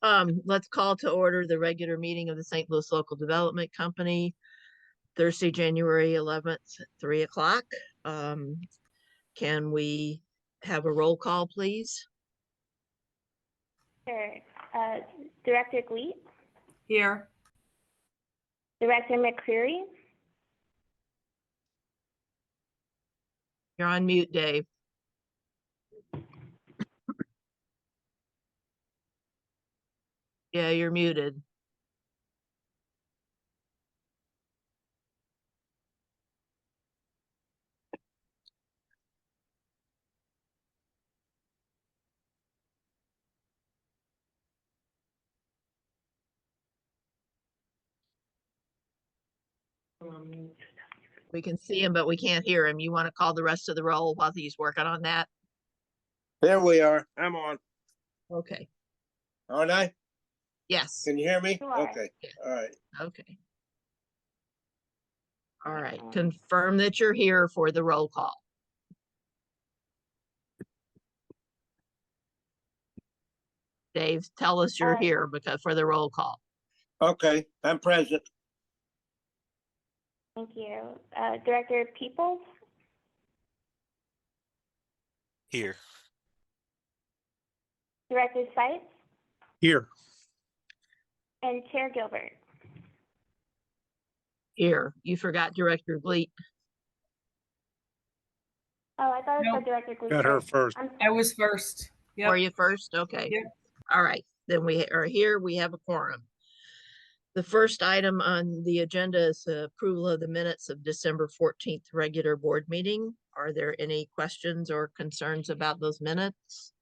Let's call to order the regular meeting of the St. Louis Local Development Company, Thursday, January 11th, 3 o'clock. Can we have a roll call, please? Sure. Director Gleet? Here. Director McCreary? You're on mute, Dave. Yeah, you're muted. We can see him, but we can't hear him. You want to call the rest of the roll while he's working on that? There we are. I'm on. Okay. Aren't I? Yes. Can you hear me? You are. Okay. All right. Okay. All right. Confirm that you're here for the roll call. Dave, tell us you're here because for the roll call. Okay. I'm present. Thank you. Director Peoples? Here. Director Seitz? Here. And Chair Gilbert? Here. You forgot Director Gleet. Oh, I thought it Nope. said Director Gleet. Got her first. I was first. Yep. Were you first? Okay. Yep. All right. Then we are here. We have a quorum. The first item on the agenda is approval of the minutes of December 14th regular board meeting. Are there any questions or concerns about those minutes?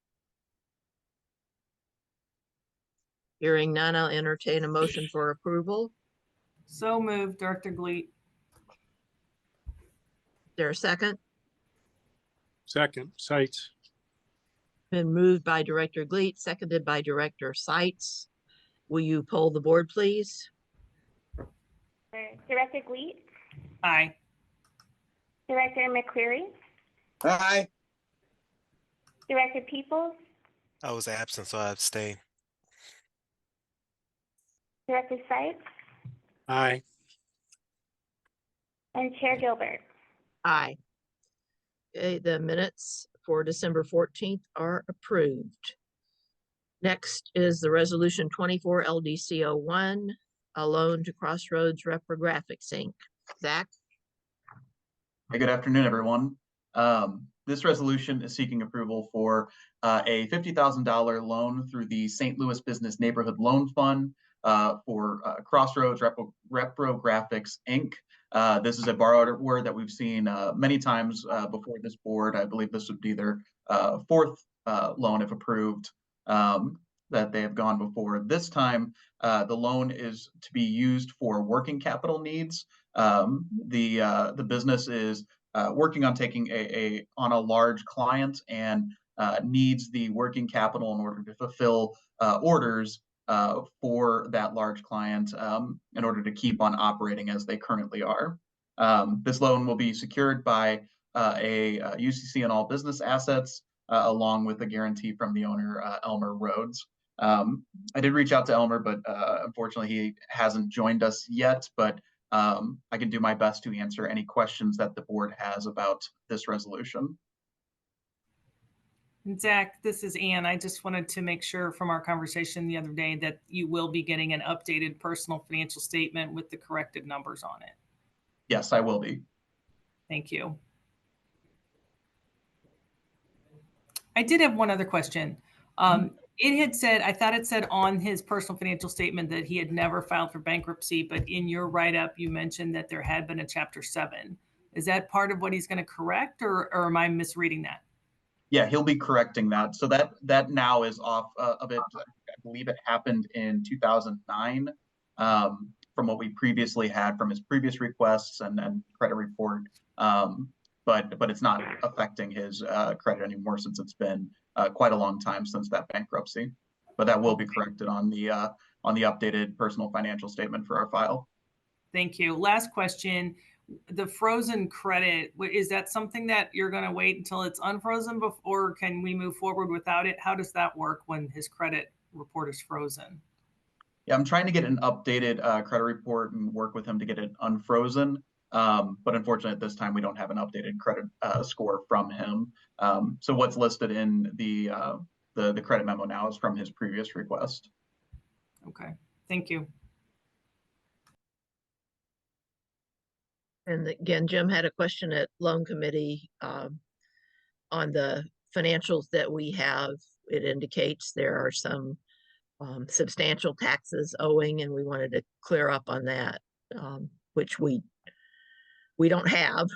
Hearing none, I'll entertain a motion for approval. So moved, Director Gleet. Is there a second? Second, Sites. Been moved by Director Gleet, seconded by Director Seitz. Will you poll the board, please? Director Gleet? Aye. Director McCreary? Hi. Director Peoples? I was absent, so I abstained. Director Seitz? Aye. And Chair Gilbert? Aye. Okay, the minutes for December 14th are approved. Next is the resolution 24 LDC 01, a loan to Crossroads Reprographics Inc. Zach? Hey, good afternoon, everyone. This resolution is seeking approval for a $50,000 loan through the St. Louis Business Neighborhood Loan Fund for Crossroads Reprographics Inc. This is a borrower that we've seen many times before this board. I believe this would be their fourth loan, if approved, that they have gone before. This time, the loan is to be used for working capital needs. The business is working on taking on a large client and needs the working capital in order to fulfill orders for that large client in order to keep on operating as they currently are. This loan will be secured by a UCC and all business assets, along with a guarantee from the owner, Elmer Rhodes. I did reach out to Elmer, but unfortunately he hasn't joined us yet, but I can do my best to answer any questions that the board has about this resolution. Zach, this is Ann. I just wanted to make sure from our conversation the other day that you will be getting an updated personal financial statement with the corrected numbers on it. Yes, I will be. Thank you. I did have one other question. It had said, I thought it said on his personal financial statement that he had never filed for bankruptcy, but in your write-up, you mentioned that there had been a Chapter 7. Is that part of what he's going to correct, or am I misreading that? Yeah, he'll be correcting that. So that now is off of it. I believe it happened in 2009 from what we previously had from his previous requests and credit report. But it's not affecting his credit anymore since it's been quite a long time since that bankruptcy. But that will be corrected on the updated personal financial statement for our file. Thank you. Last question. The frozen credit, is that something that you're going to wait until it's unfrozen before, can we move forward without it? How does that work when his credit report is frozen. Yeah, I'm trying to get an updated credit report and work with him to get it unfrozen. But unfortunately, at this time, we don't have an updated credit score from him. So what's listed in the credit memo now is from his previous request. Okay, thank you. And again, Jim had a question at loan committee on the financials that we have. It indicates there are some substantial taxes owing, and we wanted to clear up on that, which we don't have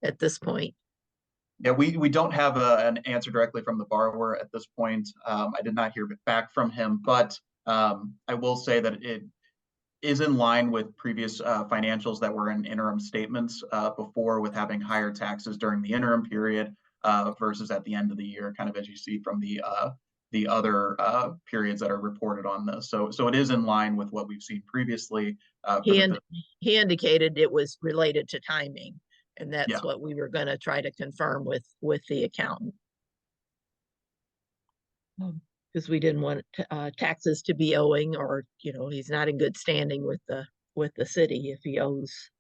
at this point. Yeah, we don't have an answer directly from the borrower at this point. I did not hear back from him, but I will say that it is in line with previous financials that were in interim statements before, with having higher taxes during the interim period versus at the end of the year, kind of as you see from the other periods that are reported on this. So it is in line with what we've seen previously. He indicated it was related to timing, and that's Yeah. what we were going to try to confirm with the accountant. Because we didn't want taxes to be owing, or he's not in good standing with the city if he owes.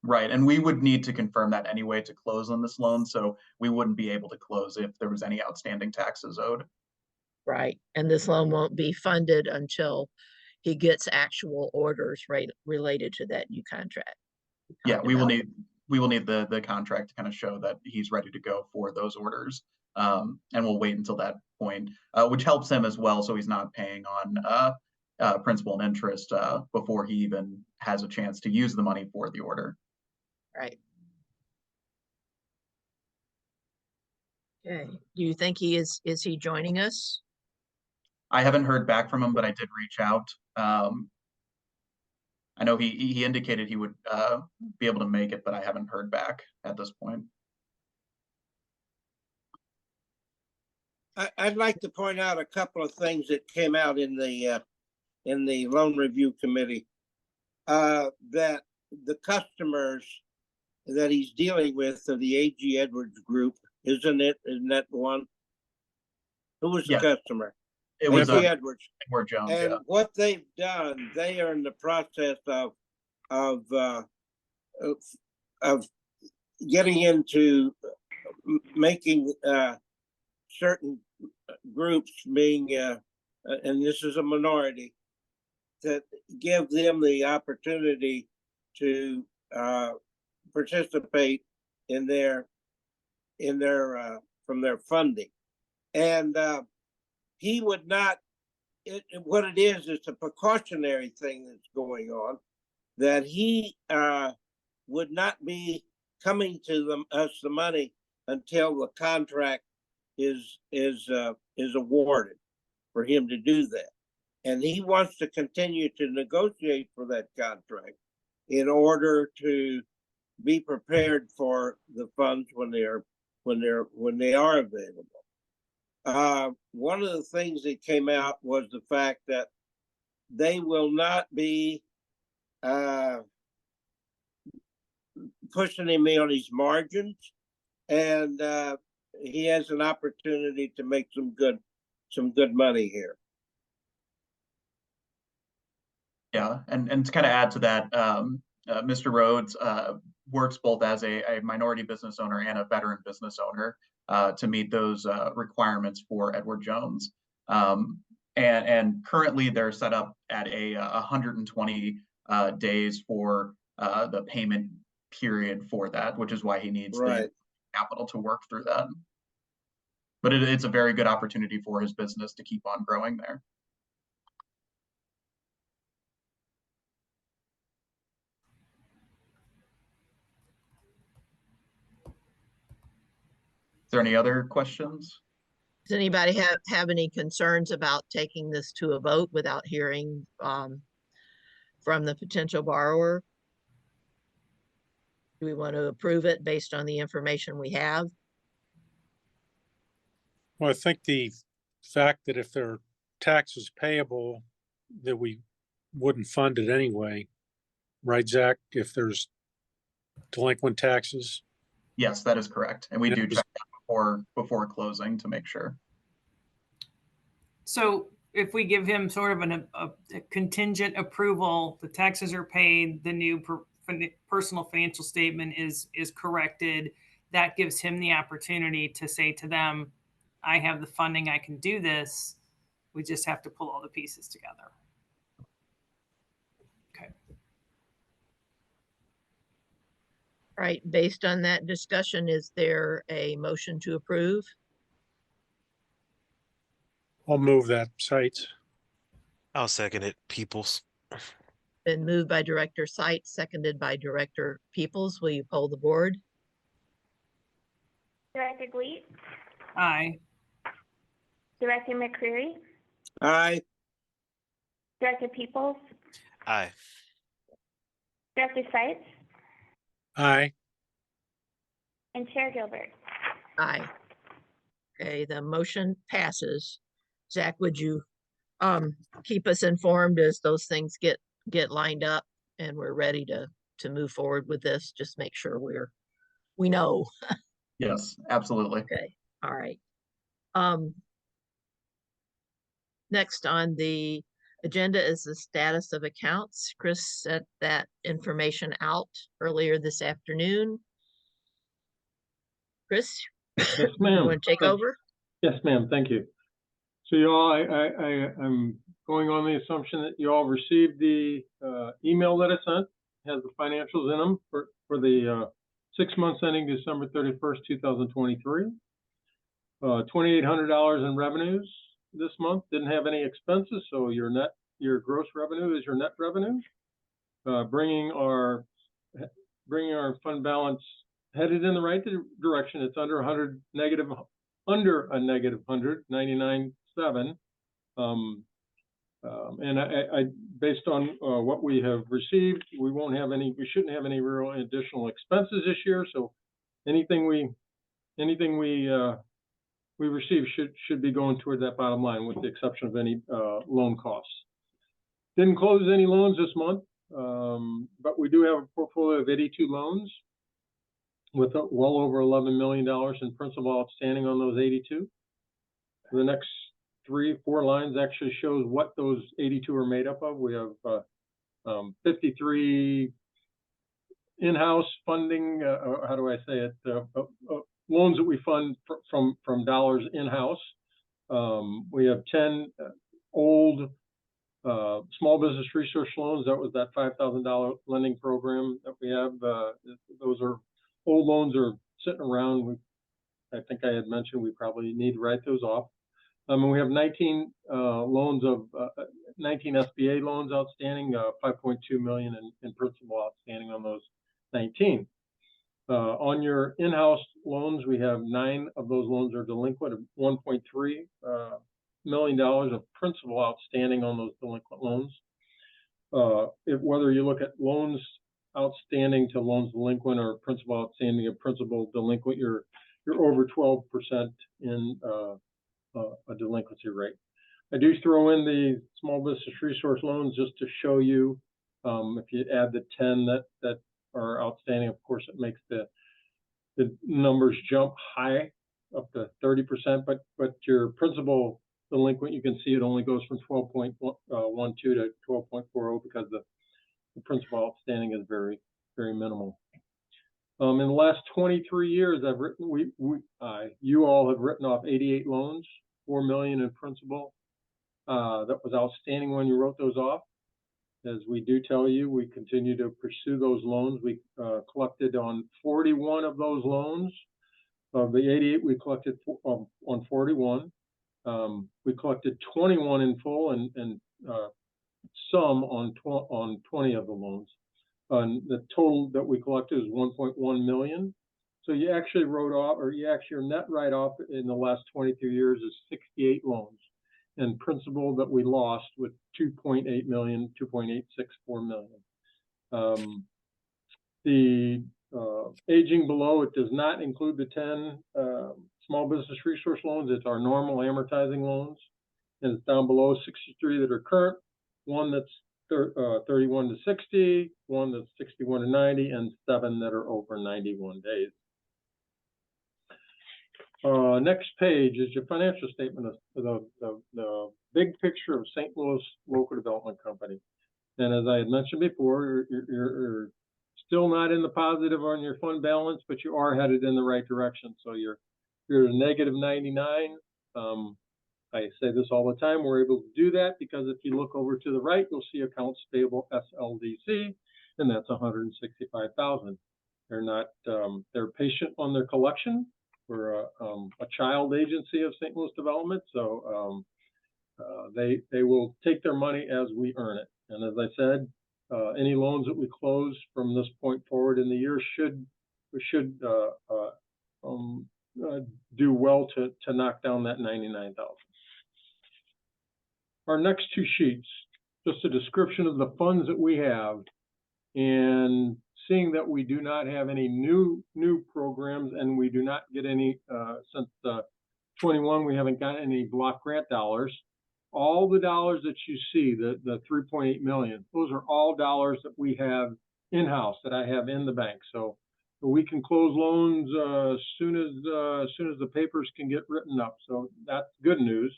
Right, and we would need to confirm that anyway to close on this loan, so we wouldn't be able to close if there was any outstanding taxes owed. Right, and this loan won't be funded until he gets actual orders related to that new contract. Yeah, we will need the contract to kind of show that he's ready to go for those orders. And we'll wait until that point, which helps him as well, so he's not paying on principal and interest before he even has a chance to use the money for the order. Right. Okay. Do you think is he joining us? I haven't heard back from him, but I did reach out. I know he indicated he would be able to make it, but I haven't heard back at this point. I'd like to point out a couple of things that came out in the loan review committee. That the customers that he's dealing with are the A.G. Edwards Group, isn't that the one? Who was the customer? It was A.G. Edwards. Edward Jones. And Yeah. what they've done, they are in the process of getting into making certain groups, being and this is a minority, that give them the opportunity to participate in their from their funding. And he would not, what it is a precautionary thing that's going on, that he would not be coming to us the money until the contract is awarded for him to do that. And he wants to continue to negotiate for that contract in order to be prepared for the funds when they are available. One of the things that came out was the fact that they will not be pushing him on his margins, and he has an opportunity to make some good money here. Yeah, and to kind of add to that, Mr. Rhodes works both as a minority business owner and a veteran business owner to meet those requirements for Edward Jones. And currently they're set up at 120 days for the payment period for that, which is why he needs the capital to work through that. But it's a very good opportunity for his business to keep on growing there. Is there any other questions? Does anybody have any concerns about taking this to a vote without hearing from the potential borrower? Do we want to approve it based on the information we have? Well, I think the fact that if there are taxes payable, that we wouldn't fund it anyway, right, Zach? If there's delinquent taxes. Yes, that is correct. And we do check that before closing to make sure. So if we give him sort of a contingent approval, the taxes are paid, the new personal financial statement is corrected, that gives him the opportunity to say to them, I have the funding, I can do this. We just have to pull all the pieces together. Okay. Right, based on that discussion, is there a motion to approve? I'll move that Sites. I'll second it. Peoples. Been moved by Director Sight, seconded by Director Peoples. Will you poll the board? Director Gleet, Aye. Director McCreary, Aye. Director Peoples, Aye. Director Sites, Aye. and Chair Gilbert. Aye. Okay, the motion passes. Zach, would you keep us informed as those things get lined up and we're ready to move forward with this? Just make sure we know. Yes, absolutely. Okay, all right. Next on the agenda is the status of accounts. Chris sent that information out earlier this afternoon. Chris? Yes, You ma'am. want to take over? Yes, ma'am. Thank you. So you all, I'm going on the assumption that you all received the email that I sent. It has the financials in them for the 6 months ending December 31st, 2023. $2,800 in revenues this month. Didn't have any expenses, so your gross revenue is your net revenue. Bringing our fund balance headed in the right direction. It's under a negative 100, 99.7. And I based on what we have received, we shouldn't have any real additional expenses this year. So anything we receive should be going toward that bottom line, with the exception of any loan costs. Didn't close any loans this month, but we do have a portfolio of 82 loans with well over $11 million in principal outstanding on those 82. The next 3-4 lines actually shows what those 82 are made up of. We have 53 in-house funding, how do I say it, loans that we fund from dollars in-house. We have 10 old small business resource loans. That was that $5,000 lending program that we have. Those are old loans are sitting around. I think I had mentioned we probably need to write those off. And we have 19 19 SBA loans outstanding, 5.2 million in principal outstanding on those 19. On your in-house loans, we have 9 of those loans are delinquent, of $1.3 million of principal outstanding on those delinquent loans. Whether you look at loans outstanding to loans delinquent or principal outstanding and principal delinquent, you're over 12% in a delinquency rate. I do throw in the small business resource loans just to show you, if you add the 10 that are outstanding, of course, it makes the numbers jump high up to 30%, but your principal delinquent, you can see it only goes from 12.12 to 12.40 because the principal outstanding is very, very minimal. In the last 23 years, I've written, you all have written off 88 loans, $4 million in principal that was outstanding when you wrote those off. As we do tell you, we continue to pursue those loans. We collected on 41 of those loans. Of the 88, we collected on 41. We collected 21 in full and some on 20 of the loans. The total that we collected is 1.1 million. So you actually wrote off, or your net write-off in the last 22 years is 68 loans, and principal that we lost with 2.8 million, 2.864 million. The aging below, it does not include the 10 small business resource loans. It's our normal amortizing loans, and it's down below 63 that are current, one that's 31 to 60, one that's 61 to 90, and 7 that are over 91 days. Next page is your financial statement. The big picture of St. Louis Local Development Company. And as I had mentioned before, you're still not in the positive on your fund balance, but you are headed in the right direction. So you're at a negative 99. I say this all the time. We're able to do that because if you look over to the right, you'll see accounts payable SLDC, and that's 165,000. They're not. They're patient on their collection. We're a child agency of St. Louis Development, so they will take their money as we earn it. And as I said, any loans that we close from this point forward in the year should do well to knock down that 99,000. Our next two sheets, just a description of the funds that we have, and seeing that we do not have any new programs, and we do not get any since 21, we haven't got any block grant dollars. All the dollars that you see, the 3.8 million, those are all dollars that we have in-house, that I have in the bank. So we can close loans as soon as the papers can get written up. So that's good news.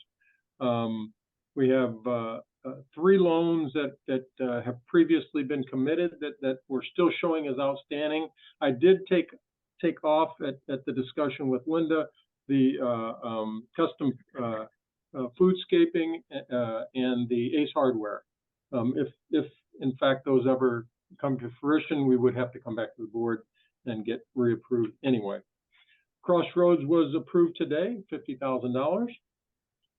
We have 3 loans that have previously been committed that we're still showing as outstanding. I did take off at the discussion with Linda the custom foodscaping and the Ace Hardware. If in fact those ever come to fruition, we would have to come back to the board and get reapproved anyway. Crossroads was approved today, $50,000.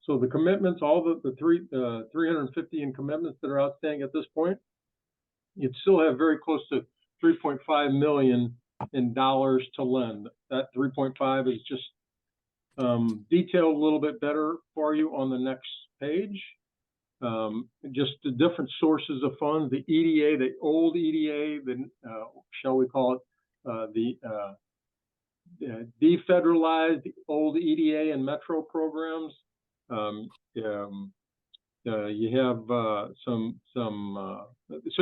So the commitments, all the 350 in commitments that are outstanding at this point, you'd still have very close to 3.5 million in dollars to lend. That 3.5 is just detailed a little bit better for you on the next page. Just the different sources of funds, the EDA, the old EDA, shall we call it, the defederalized old EDA and Metro programs. You have so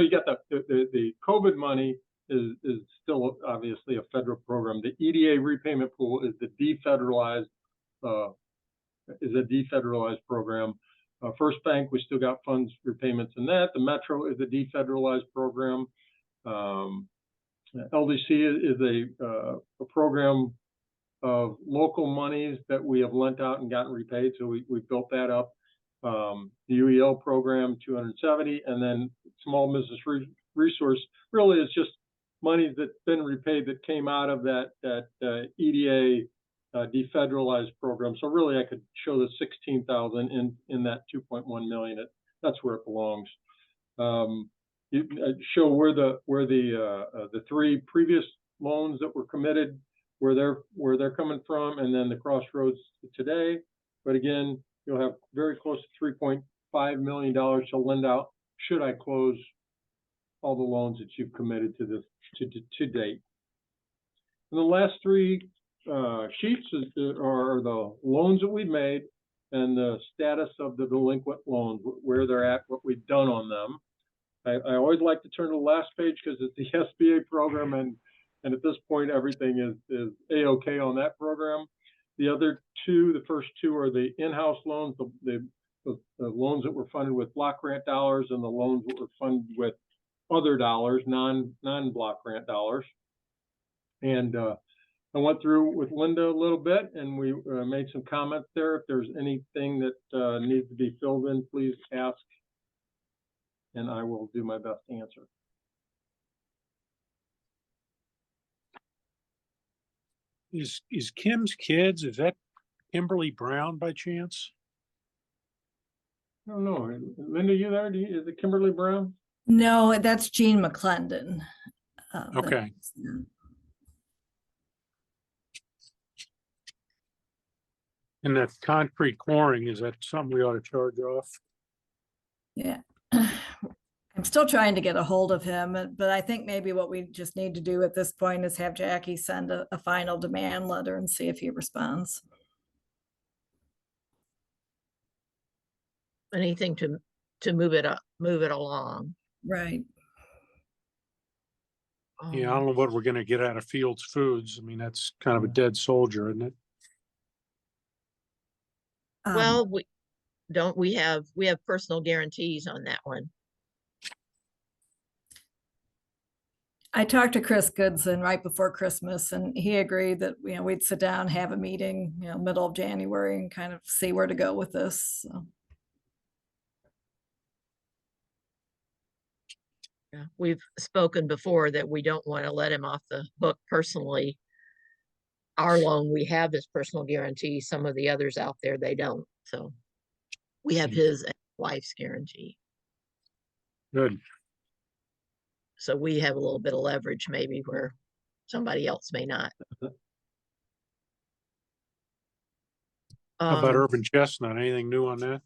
you got the COVID money is still obviously a federal program. The EDA repayment pool is the defederalized program. First Bank, we still got funds repayments in that. The Metro is a defederalized program. LDC is a program of local monies that we have lent out and gotten repaid. So we built that up. The UEL program, 270, and then small business resource really is just money that's been repaid that came out of that EDA defederalized program. So really I could show the 16,000 in that 2.1 million. That's where it belongs. You show where the 3 previous loans that were committed, where they're coming from, and then the Crossroads today. But again, you'll have very close to $3.5 million to lend out should I close all the loans that you've committed to date. And the last 3 sheets are the loans that we've made and the status of the delinquent loans, where they're at, what we've done on them. I always like to turn to the last page because it's the SBA program, and at this point everything is A-OK on that program. The other 2, the first 2 are the in-house loans, the loans that were funded with block grant dollars, and the loans that were funded with other dollars, non-block grant dollars. And I went through with Linda a little bit, and we made some comments there. If there's anything that needs to be filled in, please ask, and I will do my best to answer. Is Kim's kids, is that Kimberly Brown by chance? I don't know. Linda, you there? Is it Kimberly Brown? No, that's Jean McClendon. Okay. And that concrete pouring, is that something we ought to charge off? Yeah. I'm still trying to get a hold of him, but I think maybe what we just need to do at this point is have Jackie send a final demand letter and see if he responds. Anything to move it along. Right. Yeah, I don't know what we're gonna get out of Fields Foods. I mean, that's kind of a dead soldier, isn't it? Well, don't we have personal guarantees on that one? I talked to Chris Goodson right before Christmas, and he agreed that, we'd sit down, have a meeting, middle of January, and kind of see where to go with this. So. Yeah, we've spoken before that we don't want to let him off the hook personally. Our loan, we have his personal guarantee. Some of the others out there, they don't. So we have his and wife's guarantee. Good. So we have a little bit of leverage maybe where somebody else may not. How about Urban Chestnut? Anything new on that?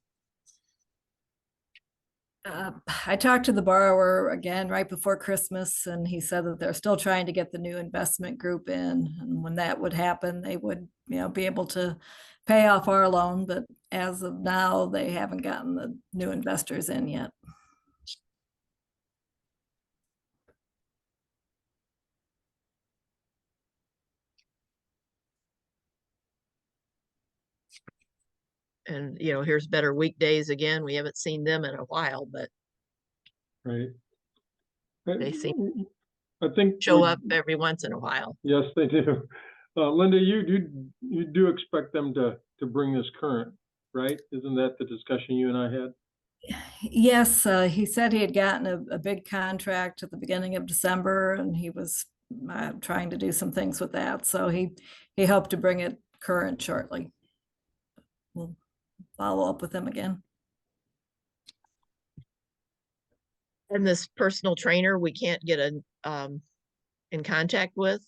I talked to the borrower again right before Christmas, and he said that they're still trying to get the new investment group in. And when that would happen, they would, be able to pay off our loan. But as of now, they haven't gotten the new investors in yet. And here's Better Weekdays again. We haven't seen them in a while, but Right. they seem I think show up every once in a while. Yes, they do. Linda, you do expect them to bring this current, right? Isn't that the discussion you and I had? Yes, he said he had gotten a big contract at the beginning of December, and he was trying to do some things with that. So he hoped to bring it current shortly. We'll follow up with him again. And this personal trainer, we can't get in contact with.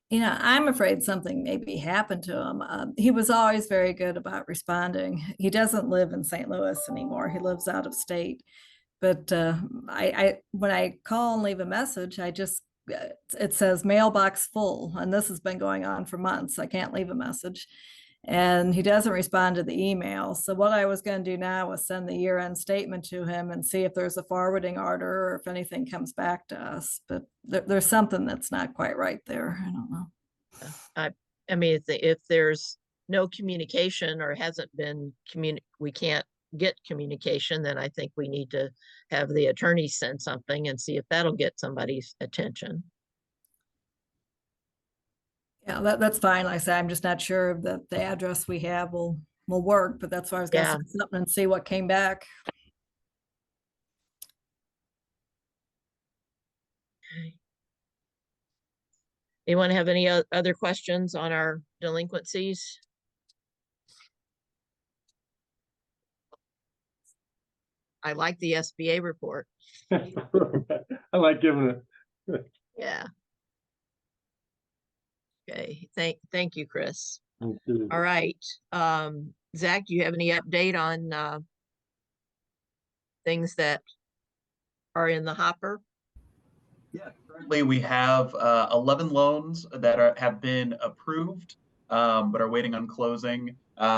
I'm afraid something maybe happened to him. He was always very good about responding. He doesn't live in St. Louis anymore. He lives out of state. But I when I call and leave a message, it says mailbox full, and this has been going on for months. I can't leave a message, and he doesn't respond to the email. So what I was going to do now was send the year-end statement to him and see if there's a forwarding order or if anything comes back to us. But there's something that's not quite right there. I don't know. I mean, if there's no communication or hasn't been we can't get communication, then I think we need to have the attorney send something and see if that'll get somebody's attention. Yeah, that's fine. Like I said, I'm just not sure that the address we have will work, but that's why I was gonna send something and see what came back. Okay. Anyone have any other questions on our delinquencies? I like the SBA report. I like giving it. Yeah. Okay, thank you, Chris. Thank you. All right. Zach, do you have any update on things that are in the hopper? Yeah, currently we have 11 loans that have been approved, but are waiting on closing,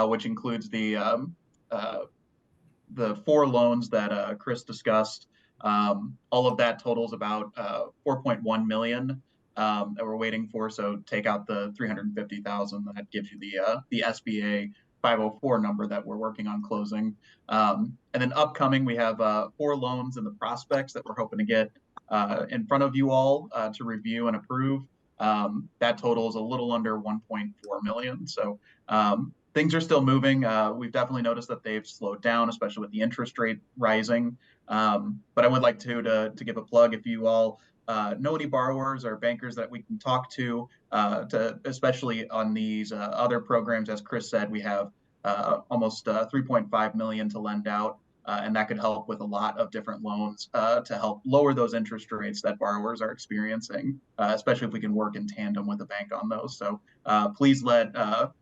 which includes the 4 loans that Chris discussed. All of that totals about 4.1 million that we're waiting for. So take out the 350,000, that gives you the SBA 504 number that we're working on closing. And then upcoming, we have 4 loans in the prospects that we're hoping to get in front of you all to review and approve. That totals a little under 1.4 million. So things are still moving. We've definitely noticed that they've slowed down, especially with the interest rate rising. But I would like to give a plug if you all know any borrowers or bankers that we can talk to especially on these other programs. As Chris said, we have almost 3.5 million to lend out. And that could help with a lot of different loans to help lower those interest rates that borrowers are experiencing, especially if we can work in tandem with the bank on those. So please let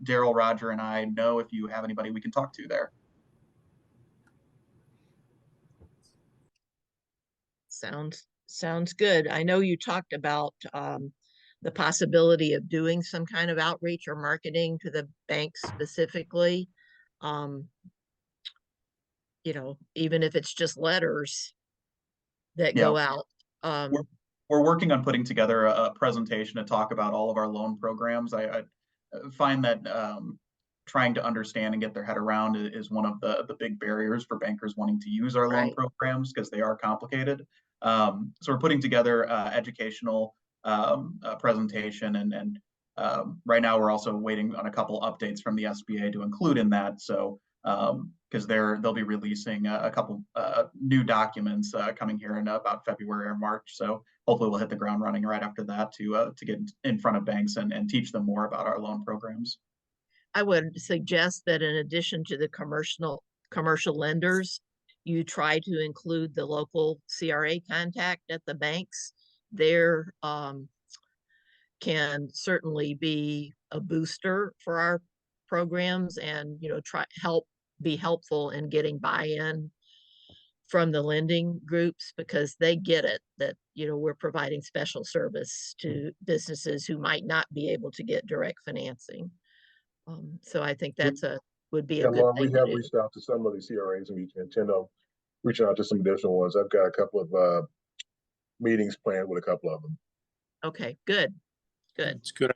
Daryl, Roger, and I know if you have anybody we can talk to there. Sounds good. I know you talked about the possibility of doing some kind of outreach or marketing to the bank specifically. Even if it's just letters that go out. We're working on putting together a presentation to talk about all of our loan programs. I find that trying to understand and get their head around is one of the big barriers for bankers wanting to use our loan Right. programs, because they are complicated. So we're putting together educational presentation, and right now we're also waiting on a couple updates from the SBA to include in that. So because they'll be releasing a couple new documents coming here in about February or March. So hopefully we'll hit the ground running right after that to get in front of banks and teach them more about our loan programs. I would suggest that in addition to the commercial lenders, you try to include the local CRA contact at the banks. There can certainly be a booster for our programs, and be helpful in getting buy-in from the lending groups, because they get it that we're providing special service to businesses who might not be able to get direct financing. So I think would be a good Lauren, thing we to have do. reached out to some of the CRAs, and we intend on reaching out to some additional ones. I've got a couple of meetings planned with a couple of them. Okay, good. It's good.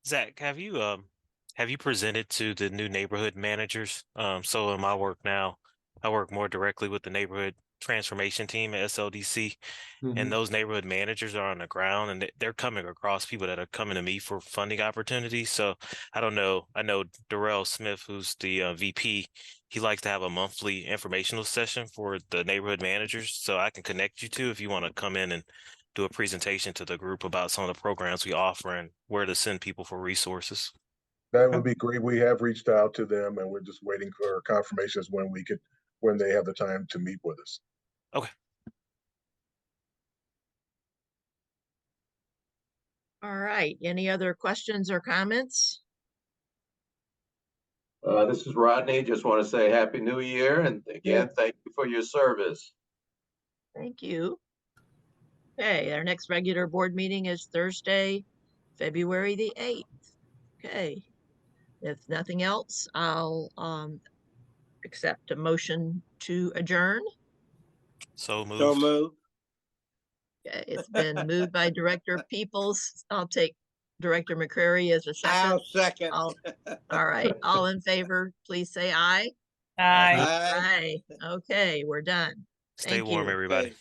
Zach, have you presented to the new neighborhood managers? So in my work now, I work more directly with the neighborhood transformation team at SLDC, and those neighborhood managers are on the ground, and they're coming across people that are coming to me for funding opportunities. So I don't know. I know Darrell Smith, who's the VP, he likes to have a monthly informational session for the neighborhood managers. So I can connect you to if you want to come in and do a presentation to the group about some of the programs we offer and where to send people for resources. That would be great. We have reached out to them, and we're just waiting for confirmations when they have the time to meet with us. Okay. All right. Any other questions or comments? This is Rodney. Just want to say Happy New Year, and again, thank you for your service. Thank you. Okay, our next regular board meeting is Thursday, February the 8th. Okay. If nothing else, I'll accept a motion to adjourn. So moved. So moved. Okay, it's been moved by Director Peoples. I'll take Director McCrary as a second. I'll second. All right, all in favor, please say aye. Aye. Aye. Aye. Okay, we're done. Stay Thank warm, you. everybody. Okay.